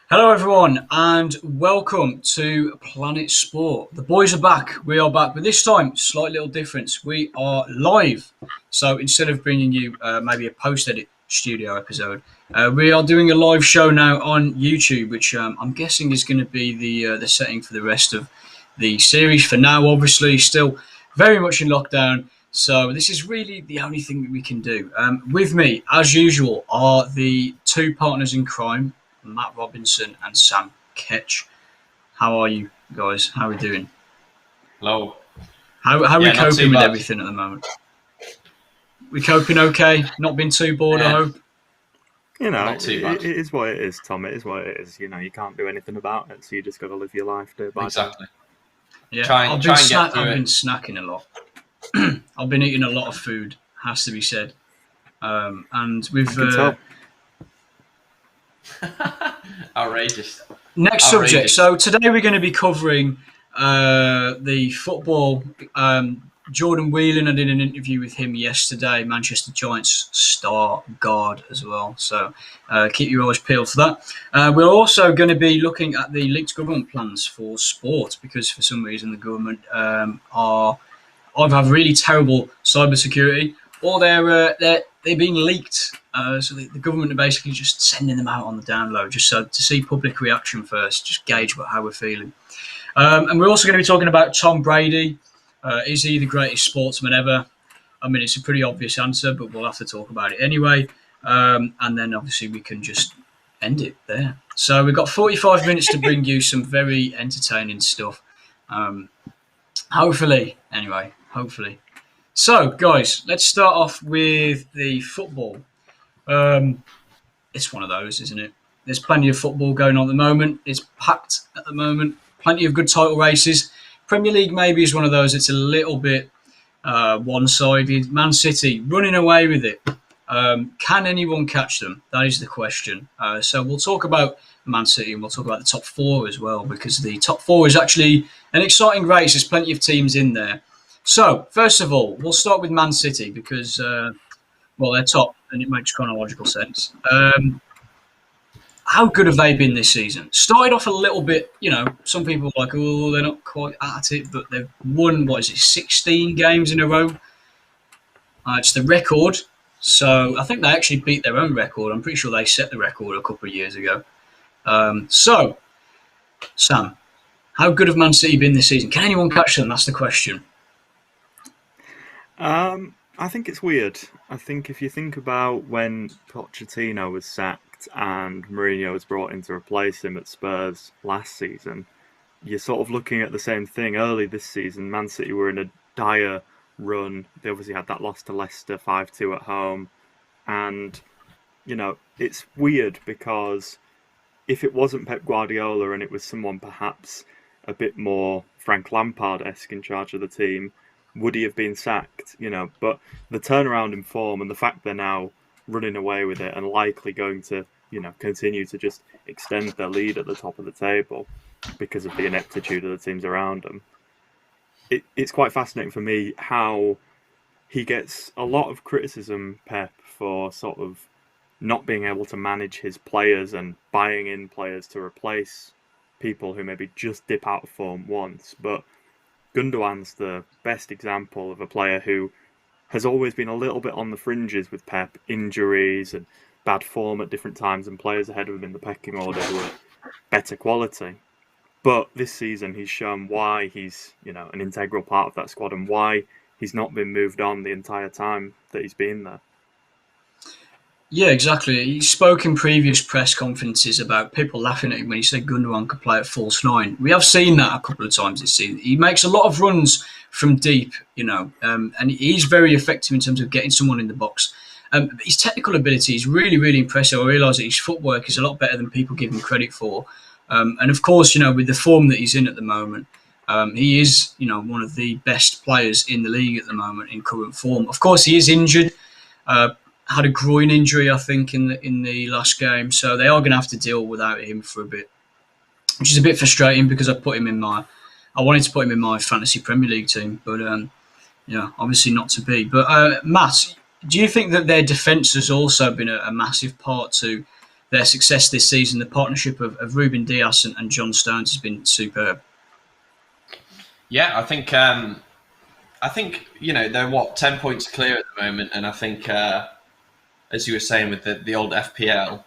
Hello, everyone, and welcome to Planet Sport. The boys are back. We are back, but this time, slight little difference. We are live. So instead of bringing you maybe a post-edit studio episode, we are doing a live show now on YouTube, which I'm guessing is going to be the setting for the rest of the series. For now, obviously, still very much in lockdown. So this is really the only thing that we can do. With me, as usual, are the two partners in crime. Matt Robinson and Sam Ketch. How are you guys? How are we doing? Hello. How are we Yeah, not coping too with bad. everything at the moment? We coping okay? Not been too bored, I Yeah, hope. not too bad. It is what it is, Tom. It is what it is. You can't do anything about it, so you just got to live your life day by day. Exactly. Yeah, Try and get through I've been it. snacking a lot. I've been eating a lot of food, has to be said. And I with can tell. Outrageous. next subject. Outrageous. So today we're going to be covering the football. Jordan Whelan, I did an interview with him yesterday, Manchester Giants star guard as well. So keep your eyes peeled for that. We're also going to be looking at the leaked government plans for sport because for some reason the government are either have really terrible cybersecurity or they're being leaked. So the government are basically just sending them out on the download just so to see public reaction first, just gauge how we're feeling. And we're also going to be talking about Tom Brady. Is he the greatest sportsman ever? I mean, it's a pretty obvious answer, but we'll have to talk about it anyway. And then obviously we can just end it there. So we've got 45 minutes to bring you some very entertaining stuff. Hopefully, anyway, hopefully. So, guys, let's start off with the football. It's one of those, isn't it? There's plenty of football going on at the moment. It's packed at the moment. Plenty of good title races. Premier League maybe is one of those. It's a little bit one-sided. Man City running away with it. Can anyone catch them? That is the question. So we'll talk about Man City and we'll talk about the top four as well because the top four is actually an exciting race. There's plenty of teams in there. So first of all, we'll start with Man City because they're top and it makes chronological sense. How good have they been this season? Started off a little bit, some people are like, oh, they're not quite at it, but they've won, 16 games in a row? It's the record. So I think they actually beat their own record. I'm pretty sure they set the record a couple of years ago. So, Sam, how good have Man City been this season? Can anyone catch them? That's the question. I think it's weird. I think if you think about when Pochettino was sacked and Mourinho was brought in to replace him at Spurs last season, you're sort of looking at the same thing. Early this season, Man City were in a dire run. They obviously had that loss to Leicester 5-2 at home. And, it's weird because if it wasn't Pep Guardiola and it was someone perhaps a bit more Frank Lampard-esque in charge of the team, would he have been sacked? But the turnaround in form and the fact they're now running away with it and likely going to, continue to just extend their lead at the top of the table because of the ineptitude of the teams around them. It's quite fascinating for me how he gets a lot of criticism, Pep, for sort of not being able to manage his players and buying in players to replace people who maybe just dip out of form once. But Gundogan's the best example of a player who has always been a little bit on the fringes with Pep, injuries and bad form at different times, and players ahead of him in the pecking order who are better quality. But this season he's shown why he's, an integral part of that squad and why he's not been moved on the entire time that he's been there. Yeah, exactly. He spoke in previous press conferences about people laughing at him when he said Gundogan could play at false nine. We have seen that a couple of times this season. He makes a lot of runs from deep, and he's very effective in terms of getting someone in the box. His technical ability is really, really impressive. I realise that his footwork is a lot better than people give him credit for. And of course, with the form that he's in at the moment, he is, one of the best players in the league at the moment in current form. Of course, he is injured. Had a groin injury, I think, in the last game, so they are going to have to deal without him for a bit, which is a bit frustrating because I wanted to put him in my fantasy Premier League team, but obviously not to be. But Matt, do you think that their defence has also been a massive part to their success this season. The partnership of Ruben Dias and John Stones has been superb. Yeah, I think they're 10 points clear at the moment, and I think as you were saying with the old FPL,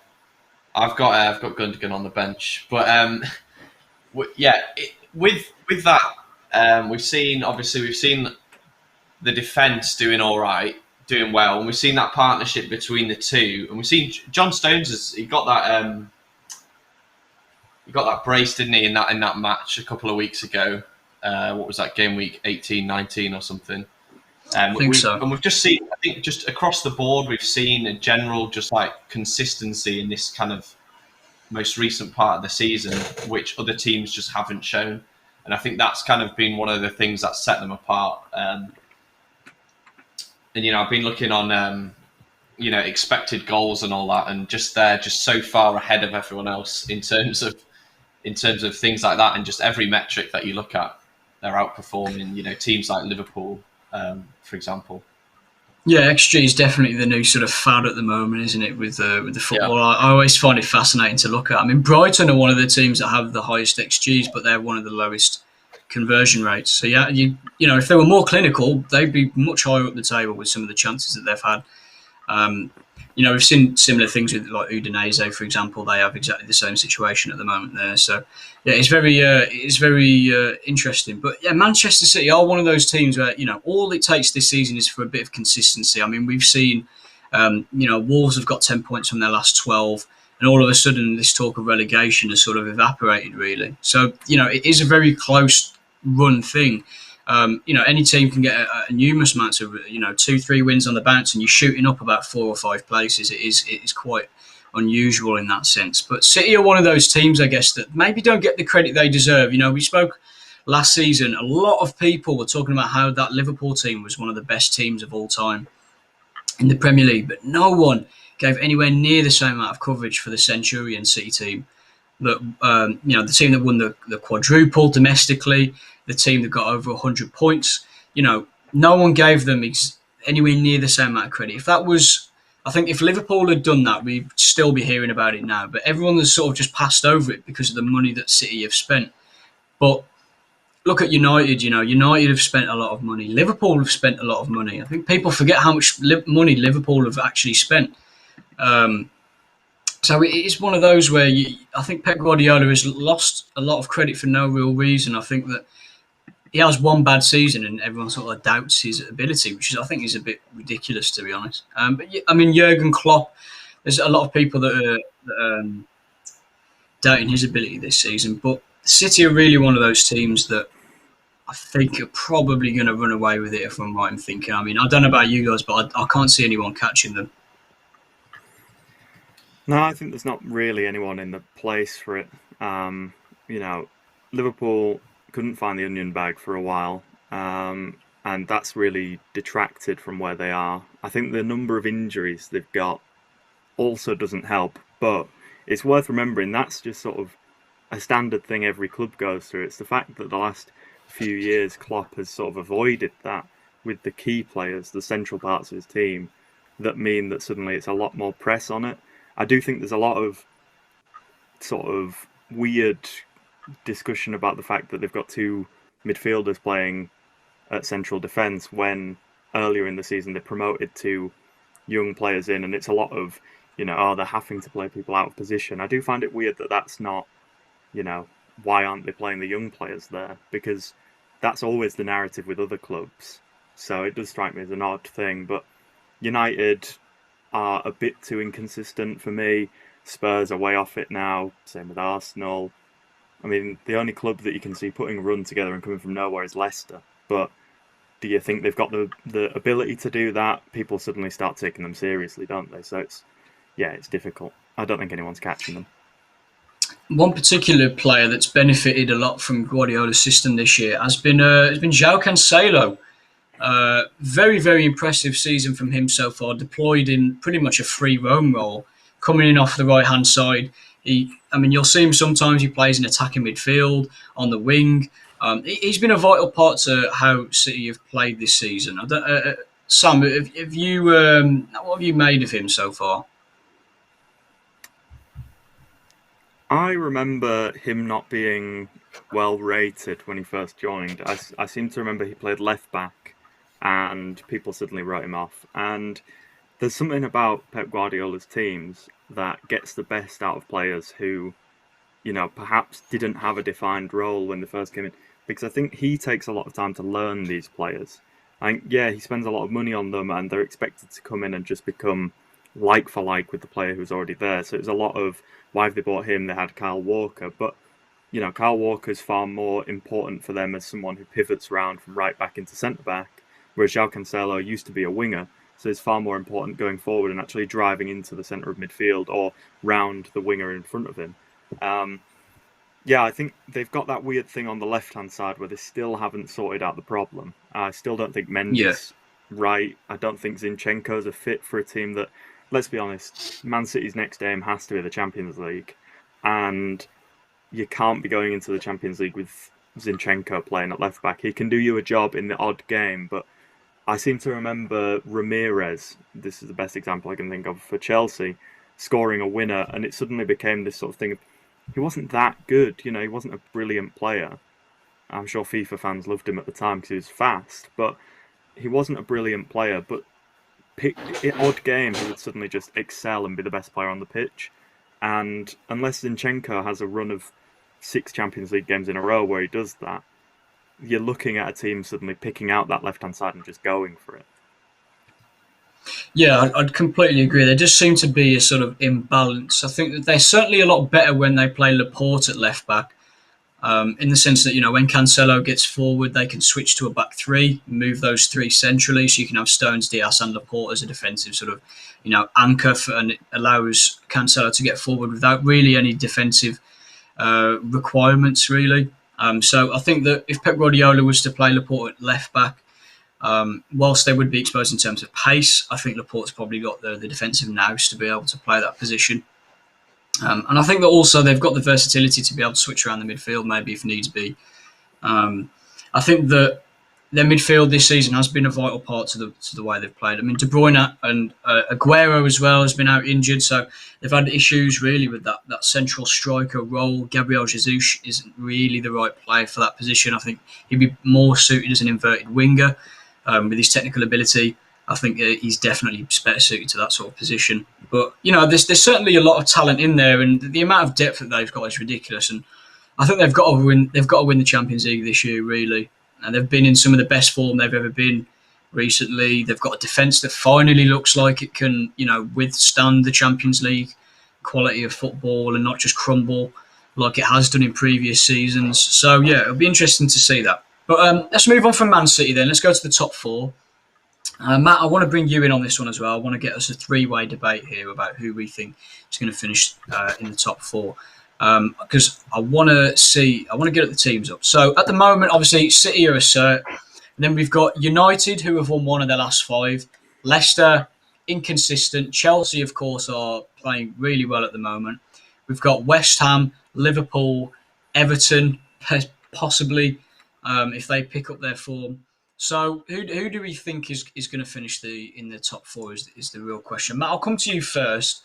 I've got Gundogan on the bench, but with that, we've seen the defence doing all right, doing well, and we've seen that partnership between the two, and we've seen John Stones he got that brace, didn't he, in that match a couple of weeks ago. What was that, game week 18, 19 or something? I think so. And we've just seen, I think, just across the board, we've seen a general just like consistency in this kind of most recent part of the season, which other teams just haven't shown. And I think that's kind of been one of the things that set them apart. And I've been looking on, expected goals and all that, and they're just so far ahead of everyone else in terms of things like that, and just every metric that you look at, they're outperforming. Teams like Liverpool, for example. Yeah, XG is definitely the new sort of fad at the moment, isn't it? With the football, yeah. I always find it fascinating to look at. I mean, Brighton are one of the teams that have the highest XGs, but they're one of the lowest conversion rates. So yeah, if they were more clinical, they'd be much higher up the table with some of the chances that they've had. We've seen similar things with like Udinese, for example. They have exactly the same situation at the moment there. So yeah, it's very interesting. But yeah, Manchester City are one of those teams where all it takes this season is for a bit of consistency. I mean, we've seen Wolves have got 10 points from their last 12, and all of a sudden this talk of relegation has sort of evaporated really. So it is a very close run thing. Any team can get a numerous amounts of 2-3 wins on the bounce, and you're shooting up about 4 or 5 places. It is quite unusual in that sense. But City are one of those teams, I guess, that maybe don't get the credit they deserve. We spoke last season. A lot of people were talking about how that Liverpool team was one of the best teams of all time in the Premier League, but no one gave anywhere near the same amount of coverage for the Centurion City team. That the team that won the quadruple domestically, the team that got over 100 points. No one gave them anywhere near the same amount of credit. I think if Liverpool had done that, we'd still be hearing about it now. But everyone has sort of just passed over it because of the money that City have spent. But look at United. United have spent a lot of money. Liverpool have spent a lot of money. I think people forget how much money Liverpool have actually spent. So it is one of those where I think Pep Guardiola has lost a lot of credit for no real reason. I think that he has one bad season and everyone sort of doubts his ability, which I think is a bit ridiculous, to be honest. But I mean, Jurgen Klopp, there's a lot of people that are doubting his ability this season. But City are really one of those teams that I think are probably going to run away with it, if I'm right in thinking. I mean, I don't know about you guys, but I can't see anyone catching them. No, I think there's not really anyone in the place for it. Liverpool couldn't find the onion bag for a while, and that's really detracted from where they are. I think the number of injuries they've got also doesn't help, but it's worth remembering that's just sort of a standard thing every club goes through. It's the fact that the last few years Klopp has sort of avoided that with the key players, the central parts of his team, that mean that suddenly it's a lot more press on it. I do think there's a lot of sort of weird discussion about the fact that they've got 2 midfielders playing at central defence when earlier in the season they promoted 2 young players in, and it's a lot of, they're having to play people out of position. I do find it weird that that's not, why aren't they playing the young players there? Because that's always the narrative with other clubs. So it does strike me as an odd thing, but United are a bit too inconsistent for me. Spurs are way off it now. Same with Arsenal. I mean, the only club that you can see putting a run together and coming from nowhere is Leicester. But do you think they've got the ability to do that? People suddenly start taking them seriously, don't they? So it's difficult. I don't think anyone's catching them. One particular player that's benefited a lot from Guardiola's system this year has been João Cancelo. Very, very impressive season from him so far, deployed in pretty much a free roam role, coming in off the right-hand side. You'll see him sometimes, he plays in attacking midfield, on the wing. He's been a vital part to how City have played this season. Sam, what have you made of him so far? I remember him not being well rated when he first joined. I seem to remember he played left back and people suddenly wrote him off. And there's something about Pep Guardiola's teams that gets the best out of players who, perhaps didn't have a defined role when they first came in. Because I think he takes a lot of time to learn these players. I think, yeah, he spends a lot of money on them and they're expected to come in and just become like for like with the player who's already there. So it's a lot of why have they bought him? They had Kyle Walker. But, Kyle Walker's far more important for them as someone who pivots around from right back into centre back, whereas João Cancelo used to be a winger. So it's far more important going forward and actually driving into the centre of midfield or round the winger in front of him. Um, yeah, I think they've got that weird thing on the left-hand side where they still haven't sorted out the problem. I still don't think Yeah. Mendy's right. I don't think Zinchenko's a fit for a team that, let's be honest, Man City's next aim has to be the Champions League. And you can't be going into the Champions League with Zinchenko playing at left-back. He can do you a job in the odd game, but I seem to remember Ramirez, this is the best example I can think of, for Chelsea, scoring a winner, and it suddenly became this sort of thing of he wasn't that good, he wasn't a brilliant player. I'm sure FIFA fans loved him at the time because he was fast, but he wasn't a brilliant player. But in odd games, he would suddenly just excel and be the best player on the pitch. And unless Zinchenko has a run of 6 Champions League games in a row where he does that, you're looking at a team suddenly picking out that left-hand side and just going for it. Yeah, I'd completely agree. There just seem to be a sort of imbalance. I think that they're certainly a lot better when they play Laporte at left back, in the sense that, when Cancelo gets forward, they can switch to a back three, move those three centrally, so you can have Stones, Diaz, and Laporte as a defensive sort of, anchor, and it allows Cancelo to get forward without really any defensive requirements, really. So I think that if Pep Guardiola was to play Laporte at left back, whilst they would be exposed in terms of pace, I think Laporte's probably got the defensive nous to be able to play that position. And I think that also they've got the versatility to be able to switch around the midfield, maybe if needs be. I think that their midfield this season has been a vital part to the way they've played. I mean, De Bruyne and Aguero as well has been out injured, so they've had issues really with that central striker role. Gabriel Jesus isn't really the right player for that position. I think he'd be more suited as an inverted winger with his technical ability. I think he's definitely better suited to that sort of position. But there's certainly a lot of talent in there, and the amount of depth that they've got is ridiculous. And I think they've got to win. They've got to win the Champions League this year, really. And they've been in some of the best form they've ever been recently. They've got a defence that finally looks like it can, withstand the Champions League quality of football and not just crumble like it has done in previous seasons. So yeah, it'll be interesting to see that. But let's move on from Man City then. Let's go to the top four. Matt, I want to bring you in on this one as well. I want to get us a three-way debate here about who we think is going to finish in the top four. Because I want to get the teams up. So at the moment, obviously, City are a cert. And then we've got United, who have won one of their last five. Leicester, inconsistent. Chelsea, of course, are playing really well at the moment. We've got West Ham, Liverpool, Everton, possibly, if they pick up their form. So who do we think is going to finish in the top four is the real question. Matt, I'll come to you first.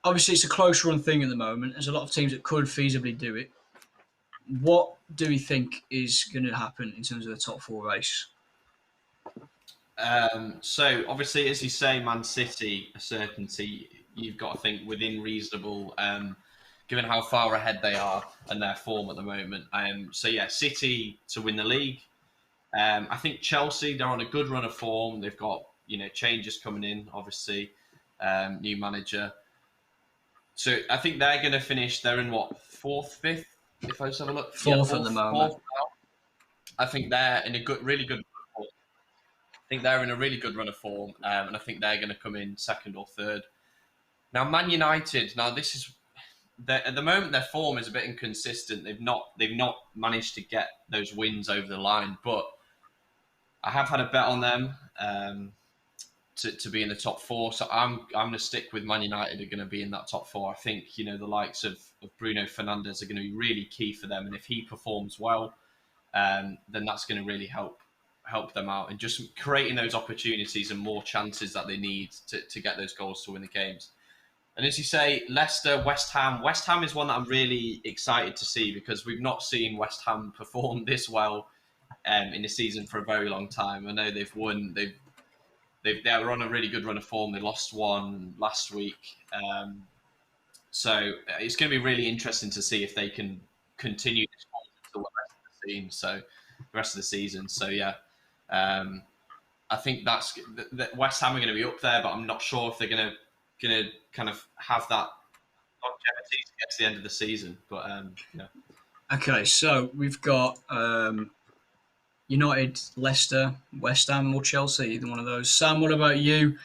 Obviously, it's a close run thing at the moment. There's a lot of teams that could feasibly do it. What do we think is going to happen in terms of the top four race? So obviously, as you say, Man City, a certainty. You've got to think within reasonable, given how far ahead they are and their form at the moment. So yeah, City to win the league. I think Chelsea, they're on a good run of form. They've got changes coming in, obviously, new manager. So I think they're going to finish. They're in what, fourth, fifth? If I just have a look, Fourth at the moment. I think they're in a really good. I think they're in a really good run of form, and I think they're going to come in second or third. Now, Man United. Now, this is at the moment their form is a bit inconsistent. They've not managed to get those wins over the line, but I have had a bet on them. To be in the top four. So I'm going to stick with Man United are going to be in that top four. I think, the likes of Bruno Fernandes are going to be really key for them. And if he performs well, then that's going to really help them out and just creating those opportunities and more chances that they need to get those goals to win the games. And as you say, Leicester, West Ham. West Ham is one that I'm really excited to see because we've not seen West Ham perform this well in the season for a very long time. I know they've won. They're on a really good run of form. They lost one last week. So it's going to be really interesting to see if they can continue this form for the rest of the season. So yeah, I think that West Ham are going to be up there, but I'm not sure if they're going to kind of have that longevity to get to the end of the season. But yeah. Okay, so we've got United, Leicester, West Ham, or Chelsea, either one of those. Sam, what about you?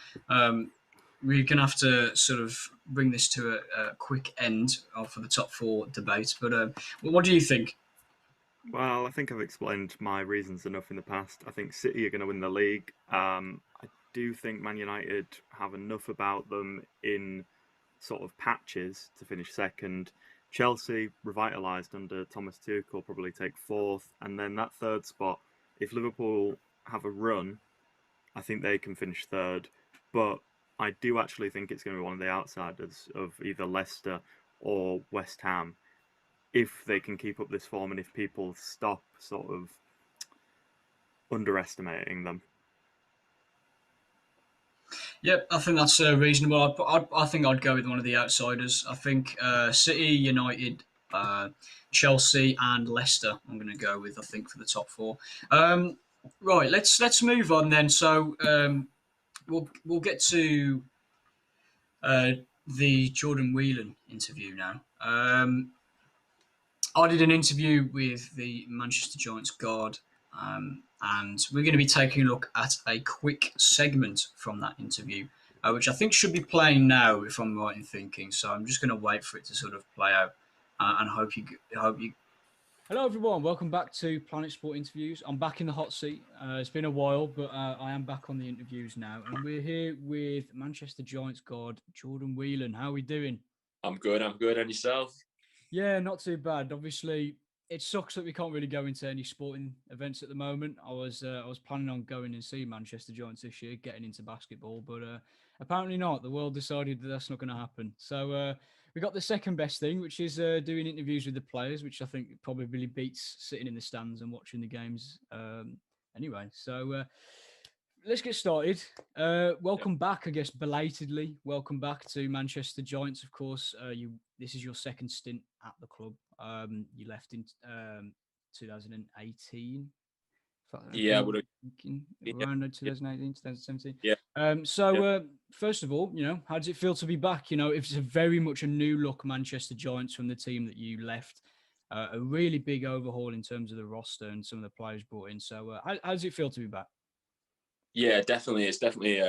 We're going to have to sort of bring this to a quick end for the top four debate. But what do you think? Well, I think I've explained my reasons enough in the past. I think City are going to win the league. I do think Man United have enough about them in sort of patches to finish second. Chelsea, revitalised under Thomas Tuchel, probably take fourth. And then that third spot, if Liverpool have a run, I think they can finish third. But I do actually think it's going to be one of the outsiders of either Leicester or West Ham if they can keep up this form and if people stop sort of underestimating them. Yep, I think that's reasonable. I think I'd go with one of the outsiders. I think City, United, Chelsea, and Leicester. I'm going to go with. I think for the top four. Right, let's move on then. So we'll get to the Jordan Whelan interview now. I did an interview with the Manchester Giants guard, and we're going to be taking a look at a quick segment from that interview, which I think should be playing now, if I'm right in thinking. So I'm just going to wait for it to sort of play out, and hope you. Hello, everyone. Welcome back to Planet Sport Interviews. I'm back in the hot seat. It's been a while, but I am back on the interviews now, and we're here with Manchester Giants guard Jordan Whelan. How are we doing? I'm good. And yourself? Yeah, not too bad. Obviously, it sucks that we can't really go into any sporting events at the moment. I was planning on going and see Manchester Giants this year, getting into basketball, but apparently not. The world decided that that's not going to happen. So we got the second best thing, which is doing interviews with the players, which I think probably beats sitting in the stands and watching the games. Anyway, so let's get started. Welcome back, I guess, belatedly. Welcome back to Manchester Giants. Of course, this is your second stint at the club. You left in 2018. Yeah, around 2018, 2017. Yeah. First of all, how does it feel to be back? It's a very much a new look Manchester Giants from the team that you left. A really big overhaul in terms of the roster and some of the players brought in. So how does it feel to be back? Yeah, definitely. It's definitely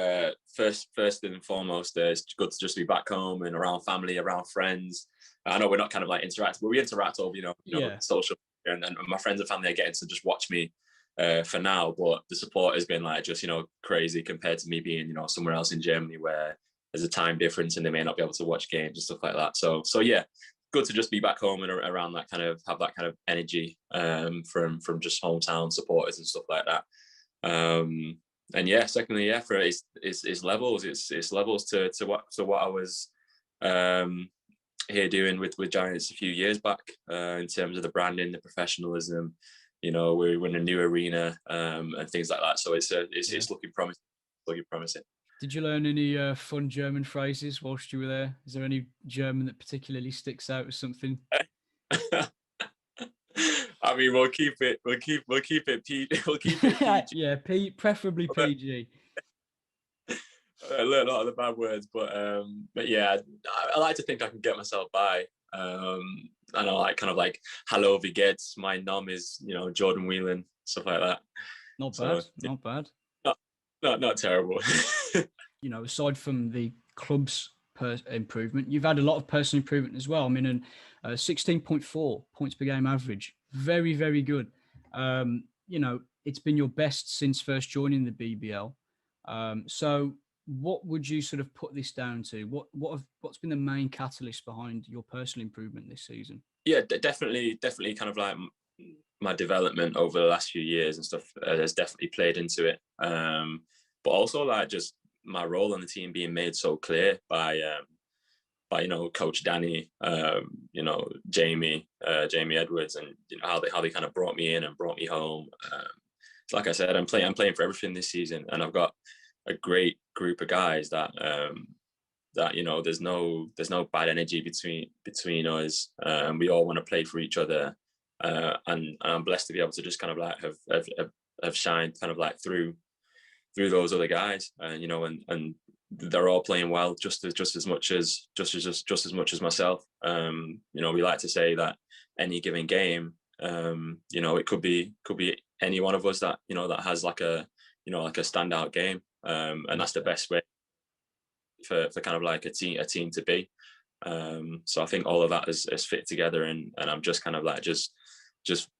first and foremost. It's good to just be back home and around family, around friends. I know we're not kind of like interacting, but we interact over social, and my friends and family are getting to just watch me for now. But the support has been like just crazy compared to me being somewhere else in Germany where there's a time difference and they may not be able to watch games and stuff like that. So yeah, good to just be back home and around that kind of have that kind of energy from just hometown supporters and stuff like that. And yeah, secondly, yeah, for it's levels. It's levels to what I was here doing with Giants a few years back in terms of the branding, the professionalism. We're in a new arena and things like that. So it's looking promising. Looking promising. Did you learn any fun German phrases whilst you were there? Is there any German that particularly sticks out as something? I mean, we'll keep it PG. We'll keep it PG. Yeah, preferably PG. I learned a lot of the bad words, but yeah, I like to think I can get myself by. And I like kind of like "Hallo, wie geht's?" My nom is Jordan Whelan, stuff like that. Not bad. Not bad. Not terrible. Aside from the club's improvement, you've had a lot of personal improvement as well. I mean, 16.4 points per game average, very, very good. It's been your best since first joining the BBL. So what would you sort of put this down to? What's been the main catalyst behind your personal improvement this season? Yeah, definitely kind of like my development over the last few years and stuff has definitely played into it. But also like just my role on the team being made so clear by by Coach Danny, Jamie Edwards, and how they kind of brought me in and brought me home. So like I said, I'm playing for everything this season, and I've got a great group of guys that there's no bad energy between us, and we all want to play for each other, and I'm blessed to be able to just kind of like have shined kind of like through those other guys, and they're all playing well, just as much as myself. We like to say that any given game, it could be any one of us that that has like a standout game, and that's the best way for kind of like a team to be. So I think all of that is fit together, and I'm just kind of like just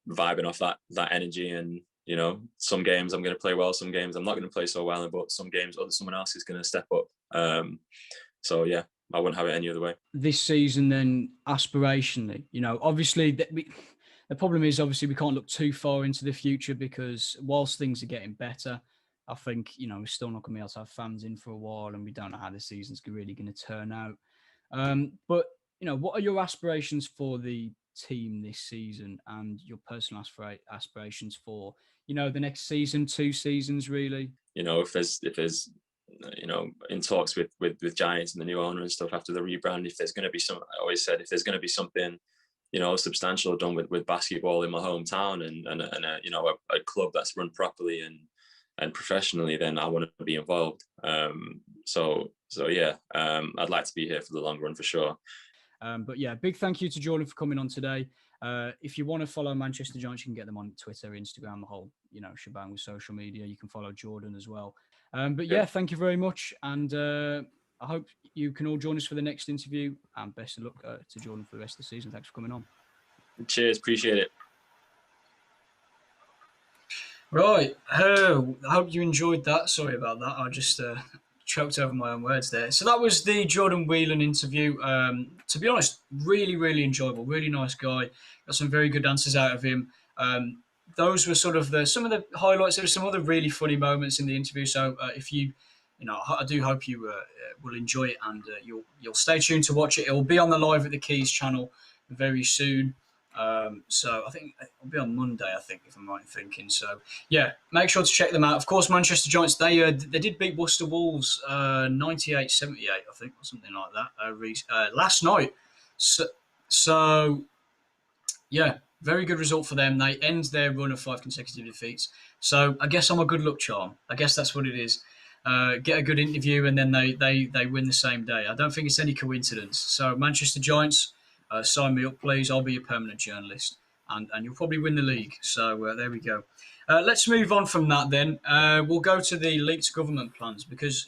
vibing off that energy. And some games I'm going to play well, some games I'm not going to play so well, but some games someone else is going to step up. So yeah, I wouldn't have it any other way. This season, then, aspirationally, obviously the problem is obviously we can't look too far into the future, because whilst things are getting better, I think we're still not going to be able to have fans in for a while, and we don't know how the season's really going to turn out. But what are your aspirations for the team this season, and your personal aspirations for the next season, 2 seasons, really? If there's in talks with Giants and the new owner and stuff after the rebrand, if there's going to be I always said, if there's going to be something substantial done with basketball in my hometown, and a club that's run properly and professionally, then I want to be involved. So yeah, I'd like to be here for the long run for sure. But yeah, big thank you to Jordan for coming on today. If you want to follow Manchester Giants, you can get them on Twitter, Instagram, the whole shebang with social media. You can follow Jordan as well. But yeah, thank you very much, and I hope you can all join us for the next interview. And best of luck to Jordan for the rest of the season. Thanks for coming on. Cheers, appreciate it. Right. I hope you enjoyed that. Sorry about that. I just choked over my own words there. So that was the Jordan Whelan interview. To be honest, really, really enjoyable. Really nice guy. Got some very good answers out of him. Those were sort of some of the highlights. There were some other really funny moments in the interview. So if you I do hope you will enjoy it, and you'll stay tuned to watch it. It will be on the Live at the Quays channel very soon. So I think it'll be on Monday, I think, if I'm right in thinking. So yeah, make sure to check them out. Of course, Manchester Giants, they did beat Worcester Wolves 98-78, I think, or something like that, last night. So yeah, very good result for them. They end their run of 5 consecutive defeats. So I guess I'm a good luck charm. I guess that's what it is. Get a good interview, and then they win the same day. I don't think it's any coincidence. So Manchester Giants, sign me up, please. I'll be a permanent journalist, and you'll probably win the league. So there we go. Let's move on from that then. We'll go to the leaked government plans, because,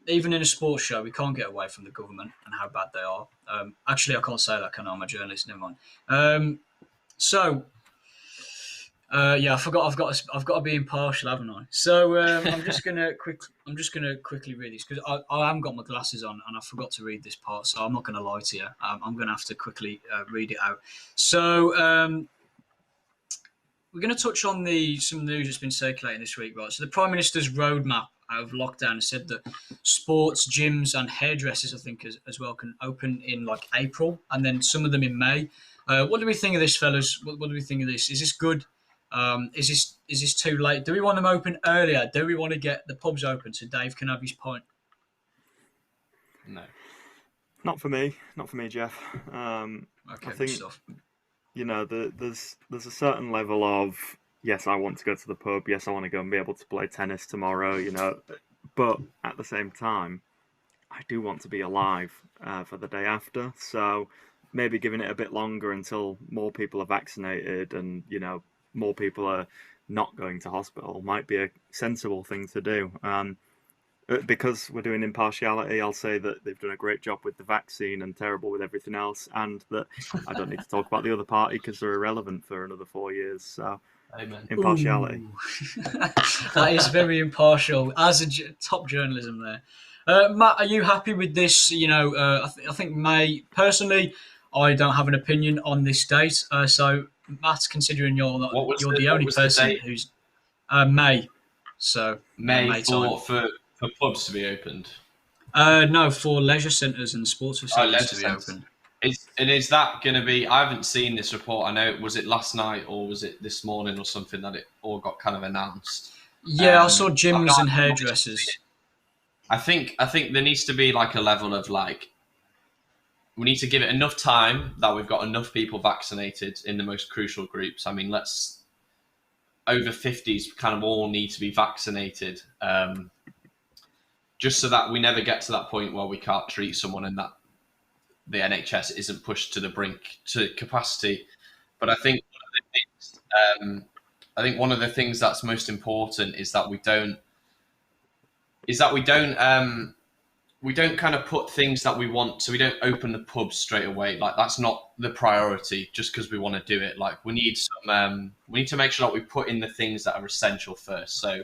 even in a sports show, we can't get away from the government and how bad they are. Actually, I can't say that, can I? I'm a journalist. Never mind. Yeah, I forgot. I've got to be impartial, haven't I? So I'm just gonna quickly read this, because I haven't got my glasses on and I forgot to read this part. So I'm not gonna lie to you. I'm gonna have to quickly read it out. So we're going to touch on some news that's been circulating this week, right? So the Prime Minister's roadmap out of lockdown said that sports, gyms and hairdressers, I think, as well, can open in like April, and then some of them in May. What do we think of this, fellas? What do we think of this? Is this good? Is this too late? Do we want them open earlier? Do we want to get the pubs open so Dave can have his pint? No. Not for me, Jeff. Okay, I think stuff. there's a certain level of, yes, I want to go to the pub. Yes, I want to go and be able to play tennis tomorrow. But at the same time, I do want to be alive for the day after. So maybe giving it a bit longer until more people are vaccinated and more people are not going to hospital might be a sensible thing to do. Because we're doing impartiality, I'll say that they've done a great job with the vaccine and terrible with everything else, and that I don't need to talk about the other party because they're irrelevant for another 4 years. So, amen. Impartiality. That is very impartial, as top journalism there. Matt, are you happy with this? I think May, personally, I don't have an opinion on this date. So, Matt, considering you're the only person who's May. So May for pubs to be opened. No, for leisure centres and sports facilities to be open. Is that going to be? I haven't seen this report. I know, was it last night or was it this morning or something that it all got kind of announced? Yeah, I saw gyms and hairdressers. I think there needs to be like a level of like, we need to give it enough time that we've got enough people vaccinated in the most crucial groups. I mean, over 50s kind of all need to be vaccinated, just so that we never get to that point where we can't treat someone and that the NHS isn't pushed to the brink to capacity. But I think one of the things that's most important is that we don't kind of put things that we want. So we don't open the pubs straight away. Like, that's not the priority just because we want to do it. Like, we need to make sure that we put in the things that are essential first. So,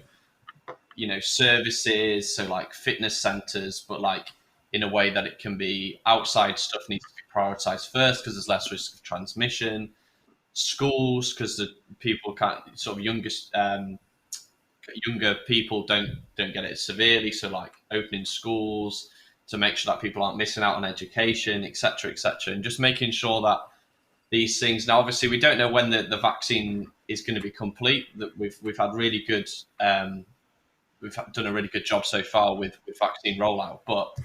services, so like fitness centers, but like in a way that it can be outside stuff needs to be prioritized first because there's less risk of transmission. Schools, because the people can't, sort of younger people don't get it severely. So like opening schools to make sure that people aren't missing out on education, etc., and just making sure that these things. Now, obviously, we don't know when the vaccine is going to be complete. That we've had really good. We've done a really good job so far with vaccine rollout, but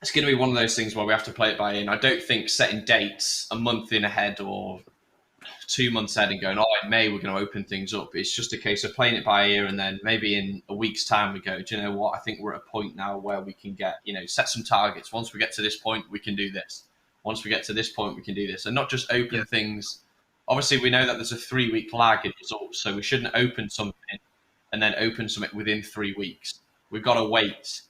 it's going to be one of those things where we have to play it by ear. I don't think setting dates a month in ahead or 2 months ahead and going, in May we're going to open things up. It's just a case of playing it by ear, and then maybe in a week's time we go, do you know what? I think we're at a point now where we can get, set some targets. Once we get to this point, we can do this. Once we get to this point, we can do this, and not just open things. Obviously, we know that there's a 3-week lag in results, so we shouldn't open something and then open something within 3 weeks. We've got to wait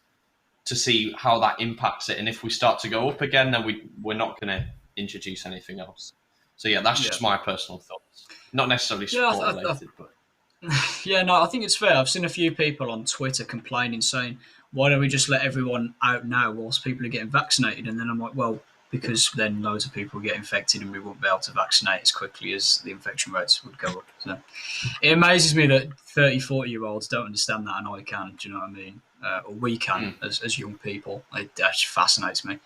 to see how that impacts it. And if we start to go up again, then we're not going to introduce anything else. So, that's just my personal thoughts. Not necessarily sport related, but... I think it's fair. I've seen a few people on Twitter complaining, saying, why don't we just let everyone out now whilst people are getting vaccinated? And then I'm like, well, because then loads of people get infected and we won't be able to vaccinate as quickly as the infection rates would go up. So it amazes me that 30, 40-year-olds don't understand that, and I can. Do you know what I mean? Or we can as young people. It actually fascinates me.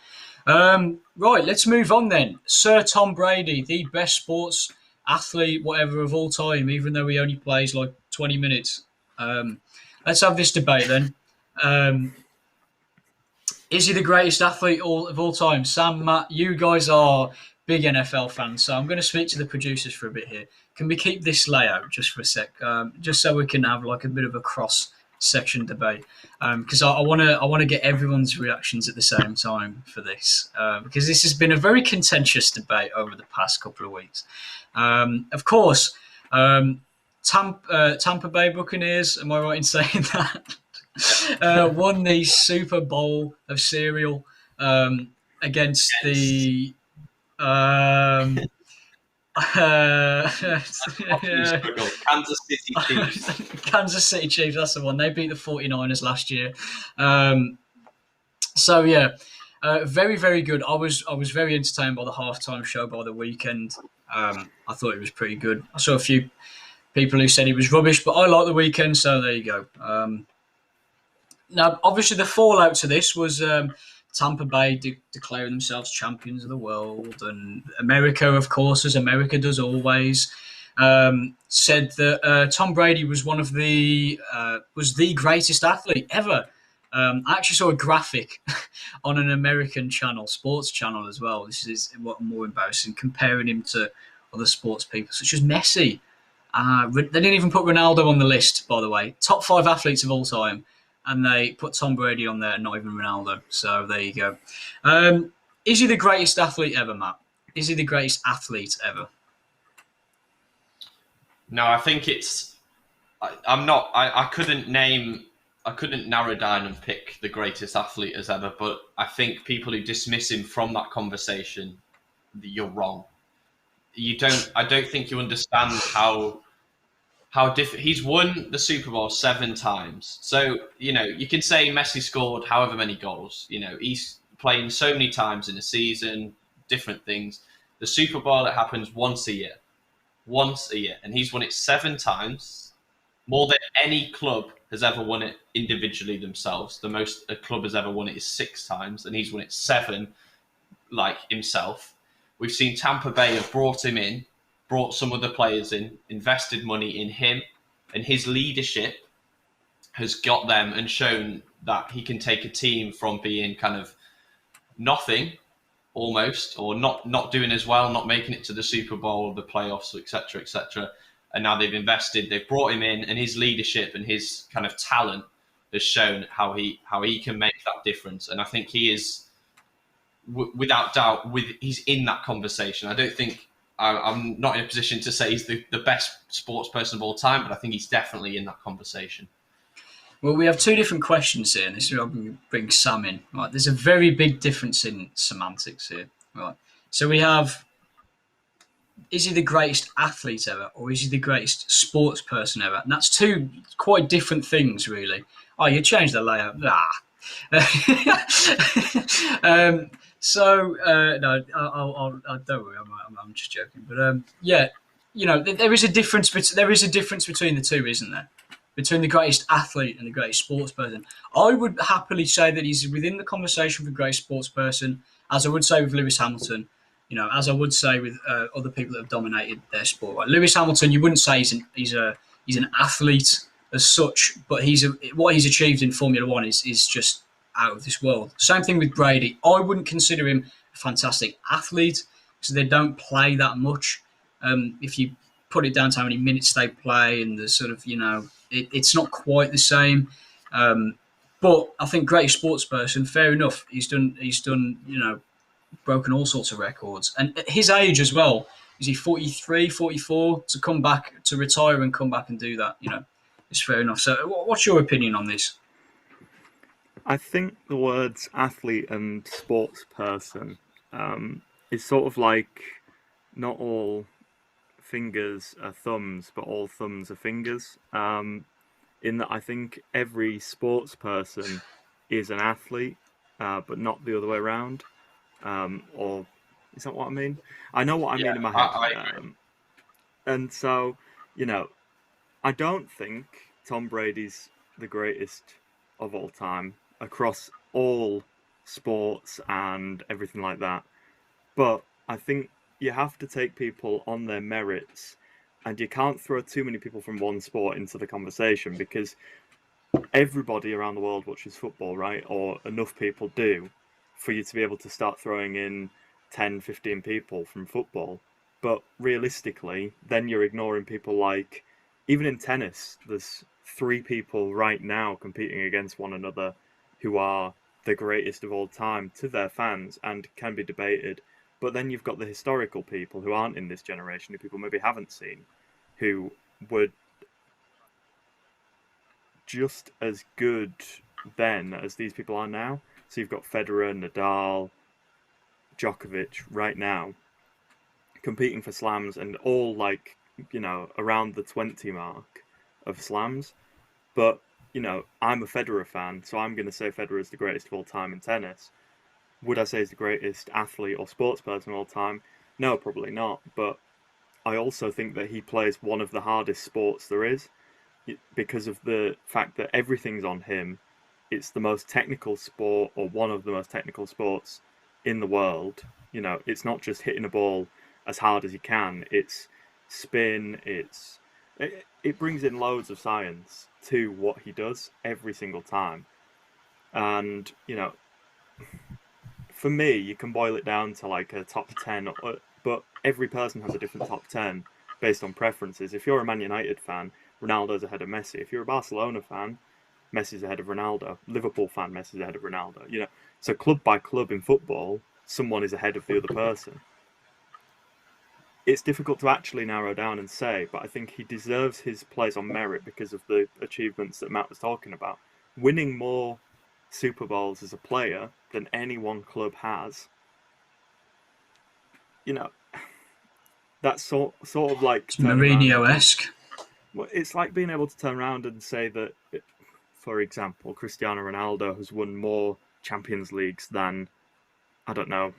Right, let's move on then. Sir Tom Brady, the best sports athlete, whatever, of all time, even though he only plays like 20 minutes. Let's have this debate then. Is he the greatest athlete of all time? Sam, Matt, you guys are big NFL fans, so I'm going to speak to the producers for a bit here. Can we keep this layout just for a sec, just so we can have like a bit of a cross-section debate? Because I want to get everyone's reactions at the same time for this, because this has been a very contentious debate over the past couple of weeks. Of course, Tampa Bay Buccaneers, am I right in saying that? Won the Super Bowl of cereal against the Kansas City Chiefs. Kansas City Chiefs, that's the one. They beat the 49ers last year. Very, very good. I was very entertained by the halftime show by the weekend. I thought it was pretty good. I saw a few people who said he was rubbish, but I like the weekend, so there you go. Now, obviously, the fallout to this was Tampa Bay declaring themselves champions of the world, and America, of course, as America does always, said that Tom Brady was was the greatest athlete ever. I actually saw a graphic on an American channel, sports channel as well. This is what more embarrassing, comparing him to other sports people, such as Messi. They didn't even put Ronaldo on the list, by the way. Top 5 athletes of all time. And they put Tom Brady on there and not even Ronaldo. So there you go. Is he the greatest athlete ever, Matt? Is he the greatest athlete ever? No, I think it's... I'm not... I couldn't narrow down and pick the greatest athlete as ever, but I think people who dismiss him from that conversation, you're wrong. I don't think you understand how he's won the Super Bowl 7 times. So, you can say Messi scored however many goals. He's playing so many times in a season, different things. The Super Bowl, it happens once a year. And he's won it 7 times, more than any club has ever won it individually themselves. The most a club has ever won it is 6 times, and he's won it 7, like himself. We've seen Tampa Bay have brought him in, brought some other players in, invested money in him, and his leadership has got them and shown that he can take a team from being kind of nothing almost, or not doing as well, not making it to the Super Bowl or the playoffs, etc., etc. And now they've invested, they've brought him in, and his leadership and his kind of talent has shown how he can make that difference. And I think he is, without doubt, he's in that conversation. I don't think I'm not in a position to say he's the best sports person of all time, but I think he's definitely in that conversation. Well, we have 2 different questions here, and this is where I'm bring Sam in. Right, there's a very big difference in semantics here. Right, so we have: is he the greatest athlete ever, or is he the greatest sports person ever? And that's 2 quite different things, really. Oh, you changed the layout. No, I don't worry. I'm just joking. But yeah, there is a difference. There is a difference between the 2, isn't there? Between the greatest athlete and the greatest sports person. I would happily say that he's within the conversation for greatest sports person, as I would say with Lewis Hamilton, as I would say with other people that have dominated their sport. Like Lewis Hamilton, you wouldn't say he's an athlete as such, but what he's achieved in Formula One is just out of this world. Same thing with Brady. I wouldn't consider him a fantastic athlete because they don't play that much. If you put it down to how many minutes they play and the sort of, it's not quite the same. But I think greatest sports person, fair enough. He's done, broken all sorts of records. And at his age as well, is he 43, 44, to come back, to retire and come back and do that, it's fair enough. So what's your opinion on this? I think the words athlete and sports person is sort of like not all fingers are thumbs, but all thumbs are fingers. In that I think every sports person is an athlete, but not the other way around. Or is that what I mean? I know what I mean in my head. And so, I don't think Tom Brady's the greatest of all time across all sports and everything like that. But I think you have to take people on their merits, and you can't throw too many people from one sport into the conversation, because everybody around the world watches football, right? Or enough people do for you to be able to start throwing in 10, 15 people from football. But realistically, then you're ignoring people like, even in tennis, there's 3 people right now competing against one another who are the greatest of all time to their fans and can be debated. But then you've got the historical people who aren't in this generation, who people maybe haven't seen, who were just as good then as these people are now. So you've got Federer, Nadal, Djokovic right now competing for slams, and all around the 20 mark of slams. But, I'm a Federer fan, so I'm going to say Federer is the greatest of all time in tennis. Would I say he's the greatest athlete or sports person of all time? No, probably not. But I also think that he plays one of the hardest sports there is, because of the fact that everything's on him. It's the most technical sport, or one of the most technical sports in the world. It's not just hitting a ball as hard as you can. It's spin. It brings in loads of science to what he does every single time. And, for me, you can boil it down to like a top 10, but every person has a different top 10 based on preferences. If you're a Man United fan, Ronaldo's ahead of Messi. If you're a Barcelona fan, Messi's ahead of Ronaldo. Liverpool fan, Messi's ahead of Ronaldo. So club by club in football, someone is ahead of the other person. It's difficult to actually narrow down and say, but I think he deserves his place on merit because of the achievements that Matt was talking about. Winning more Super Bowls as a player than any one club has. That's sort of like it's Mourinho-esque. Well, it's like being able to turn around and say that, for example, Cristiano Ronaldo has won more Champions Leagues than, I don't know,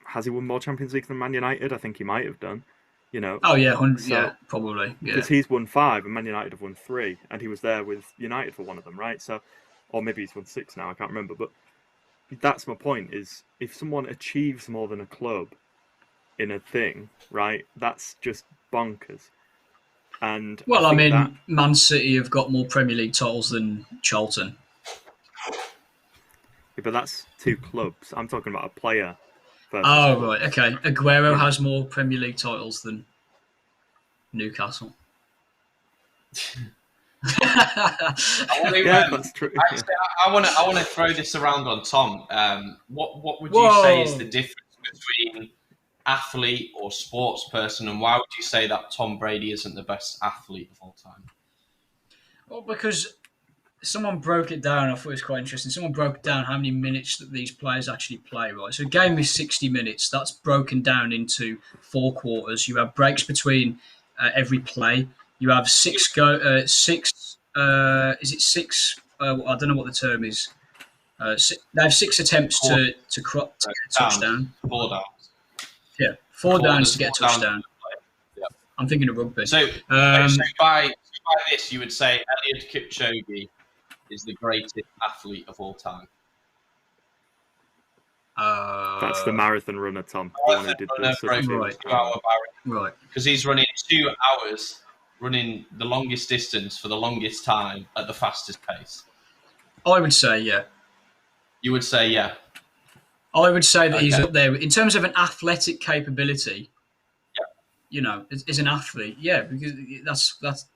has he won more Champions Leagues than Man United? I think he might have done. You know. Oh yeah, 100. So, Yeah, probably. Yeah. Because he's won 5 and Man United have won 3, and he was there with United for one of them, right? So, or maybe he's won 6 now. I can't remember, but that's my point. Is if someone achieves more than a club in a thing, right? That's just bonkers. And Well, I think that, Man City have got more Premier League titles than Charlton. but that's 2 clubs. I'm talking about a player. Oh right, okay. Aguero Yeah. has more Premier League titles than Newcastle. That's true. I want to throw this around on Tom. What would you say is the difference between athlete or sports person, and why would you say that Tom Brady isn't the best athlete of all time? Well, because someone broke it down. I thought it was quite interesting. Someone broke down how many minutes that these players actually play. Right, so a game is 60 minutes. That's broken down into 4 quarters. You have breaks between every play. You have 6 six. Is it 6? I don't know what the term is. They have 6 attempts to get a touchdown. 4 downs. Yeah, 4 downs to get a touchdown. Yeah. I'm thinking of rugby. So by this, you would say Eliud Kipchoge is the greatest athlete of all time. That's the marathon runner, Tom. The one who did the right. Because he's running 2 hours, running the longest distance for the longest time at the fastest pace. I would say, yeah. You would say, yeah. I would say that he's up there in terms of an athletic capability. Yeah. You know, as an athlete, yeah, because that's.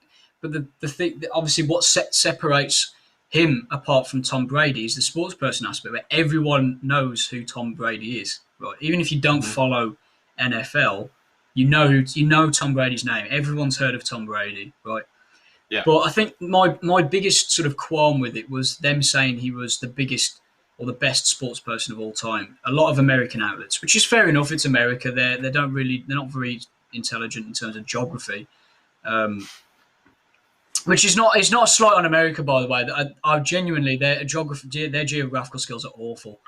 But the thing, obviously, what separates him apart from Tom Brady is the sports person aspect, where everyone knows who Tom Brady is. Right, even if you don't follow NFL, you know Tom Brady's name. Everyone's heard of Tom Brady, right? Yeah. But I think my biggest sort of qualm with it was them saying he was the biggest or the best sports person of all time. A lot of American outlets, which is fair enough. It's America. They're not very intelligent in terms of geography. Which is not, it's not a slight on America, by the way. I genuinely, their geographical skills are awful,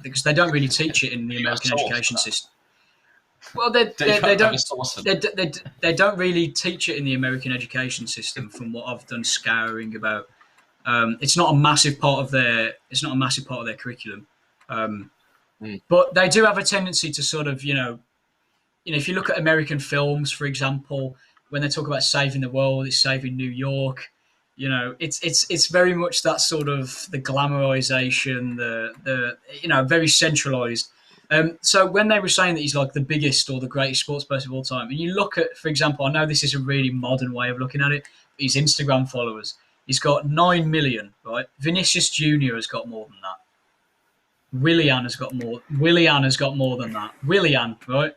because they don't really teach it in the American education system. Well, they don't really teach it in the American education system. From what I've done scouring about, it's not a massive part of their curriculum. But they do have a tendency to sort of, if you look at American films, for example, when they talk about saving the world, it's saving New York. It's very much that sort of the glamorization, the very centralized. So when they were saying that he's like the biggest or the greatest sports person of all time, and you look at, for example, I know this is a really modern way of looking at it, but his Instagram followers, he's got 9 million, right? Vinicius Jr. has got more than that. Whelan has got more than that. Whelan, right?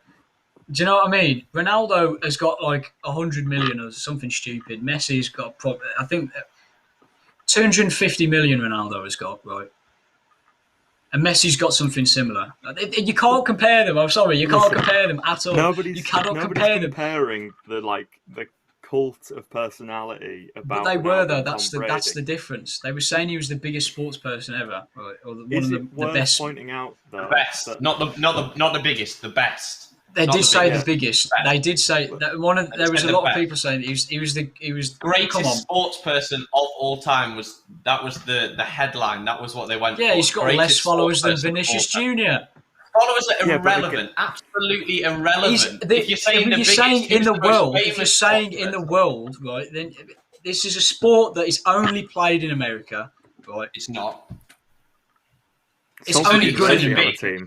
Do you know what I mean? Ronaldo has got like 100 million or something stupid. Messi's got, I think, 250 million Ronaldo has got, right? And Messi's got something similar. You can't compare them. I'm sorry, you can't compare them at all. You cannot compare them. Comparing the cult of personality about. But they were though. That's the difference. They were saying he was the biggest sports person ever, right? Or one Is of it the worth best. Pointing out though, the best, not the biggest, the best. They did say the biggest. They did say that there was a lot of people saying he was the greatest sports person of all time. That was the headline. That was what they went for. Yeah, he's got less followers than Vinicius Jr. Followers are irrelevant, absolutely irrelevant. If you're saying in the world, right? Then this is a sport that is only played in America, right? It's not. It's only good in America. It's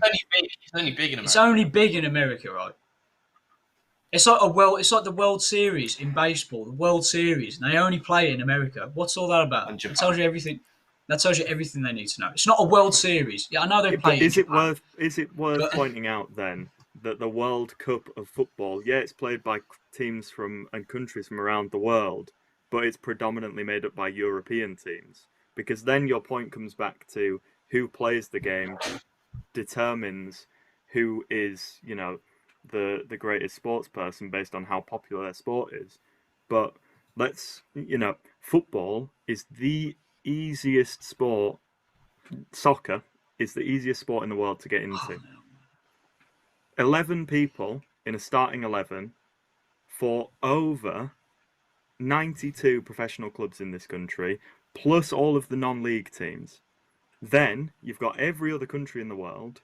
only big in America. It's only big in America, right? It's like the World Series in baseball, the World Series, and they only play it in America. What's all that about? It tells you everything. That tells you everything they need to know. It's not a World Series. Yeah, I know they play. Is it worth pointing out then that the World Cup of football, it's played by teams and countries from around the world, but it's predominantly made up by European teams? Because then your point comes back to who plays the game determines who is, the greatest sports person based on how popular their sport is. But football is the easiest sport. Soccer is the easiest sport in the world to get into. 11 people in a starting 11 for over 92 professional clubs in this country, plus all of the non-league teams. Then you've got every other country in the world,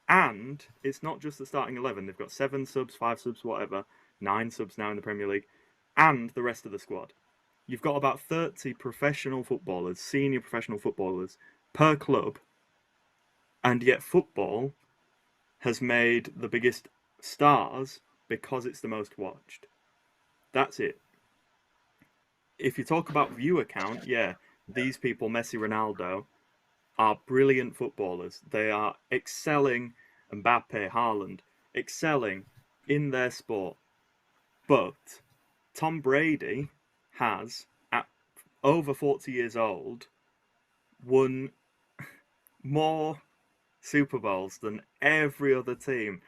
and it's not just the starting 11. They've got 7 subs, 5 subs, whatever, 9 subs now in the Premier League, and the rest of the squad. You've got about 30 professional footballers, senior professional footballers, per club, and yet football has made the biggest stars because it's the most watched. That's it. If you talk about viewer count, yeah, these people, Messi, Ronaldo, are brilliant footballers. They are excelling, Mbappe, Haaland, excelling in their sport. But Tom Brady has, at over 40 years old, won more Super Bowls than every other team.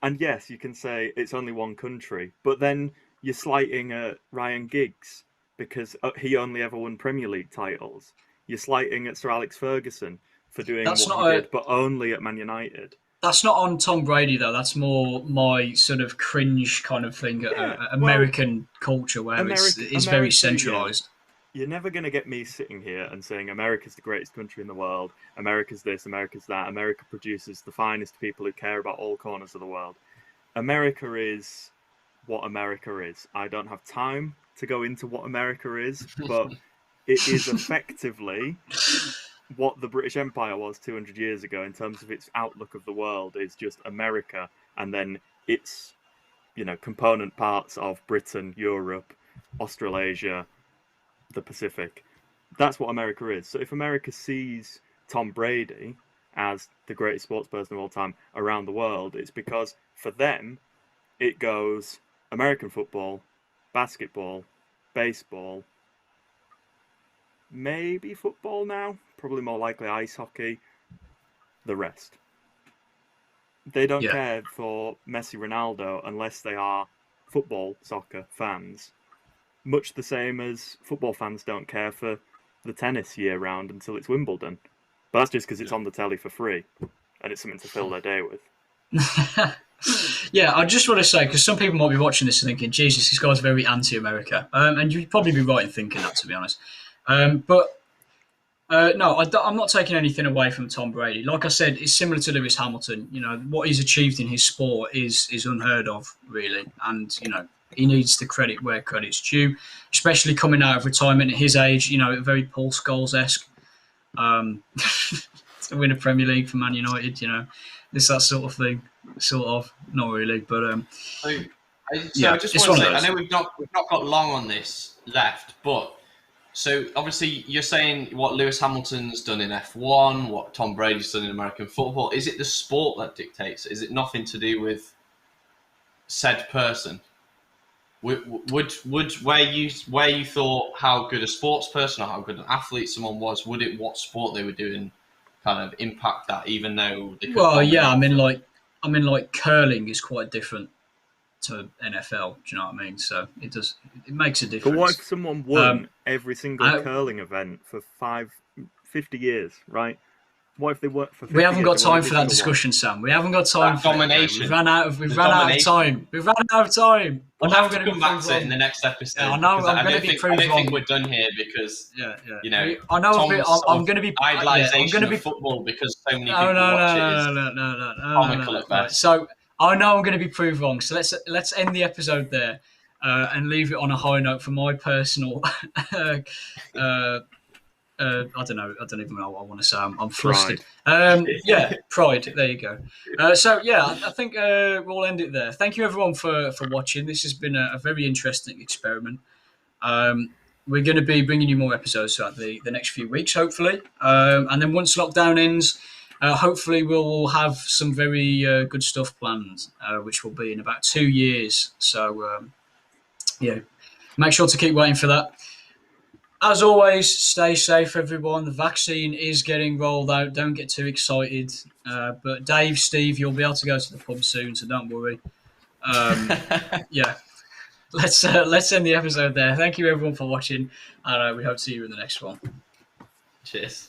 And yes, you can say it's only one country, but then you're slighting Ryan Giggs because he only ever won Premier League titles. You're slighting at Sir Alex Ferguson for doing what he did, but only at Man United. That's not on Tom Brady, though. That's more my sort of cringe kind of thing, American culture, where it's very centralised. Yeah. You're never going to get me sitting here and saying America's the greatest country in the world, America's this, America's that, America produces the finest people who care about all corners of the world. America is what America is. I don't have time to go into what America is, but it is effectively what the British Empire was 200 years ago in terms of its outlook of the world. Is just America, and then its, component parts of Britain, Europe, Australasia, the Pacific. That's what America is. So if America sees Tom Brady as the greatest sports person of all time around the world, it's because for them it goes American football, basketball, baseball, maybe football now, probably more likely ice hockey, the rest. They don't care for Messi, Ronaldo unless they are football, soccer fans. Much the same as football fans don't care for the tennis year round until it's Wimbledon. But that's just because it's on the telly for free and it's something to fill their day with. Yeah, I just want to say, because some people might be watching this and thinking, Jesus, this guy's very anti-America. And you'd probably be right in thinking that, to be honest. No, I'm not taking anything away from Tom Brady. Like I said, it's similar to Lewis Hamilton. What he's achieved in his sport is unheard of, really. And, he needs the credit where credit's due, especially coming out of retirement at his age, very Paul Scholes-esque. To win a Premier League for Man United, it's that sort of thing. Sort of, not really, but I just want to say, I know we've not got long on this left, but so obviously you're saying what Lewis Hamilton's done in F1, what Tom Brady's done in American football. Is it the sport that dictates? Is it nothing to do with said person? Would where you thought how good a sports person or how good an athlete someone was, would it what sport they were doing kind of impact that, even though they could? Well, yeah, I mean like curling is quite different to NFL. Do you know what I mean? So it makes a difference. But what if someone won every single curling event for 50 years, right? What if they work for 50 We haven't years, got time for that discussion, Sam. We haven't got time for domination. We've run out of time. We've run out of time. We'll have to come back to it in the next episode. Yeah, I know. I'm going to be proved wrong. I don't think we're done here because I know. I'm going to be idolization of football because so many people watch it. No. Comical at best. So I know I'm going to be proved wrong. So let's end the episode there and leave it on a high note for my personal. I don't know. I don't even know what I want to say. I'm flustered. Pride. There you go. I think we'll end it there. Thank you everyone for watching. This has been a very interesting experiment. We're going to be bringing you more episodes throughout the next few weeks, hopefully. And then once lockdown ends, hopefully we'll have some very good stuff planned, which will be in about 2 years. So, make sure to keep waiting for that. As always, stay safe, everyone. The vaccine is getting rolled out. Don't get too excited. But Dave, Steve, you'll be able to go to the pub soon, so don't worry. Let's end the episode there. Thank you, everyone, for watching, and we hope to see you in the next one. Cheers.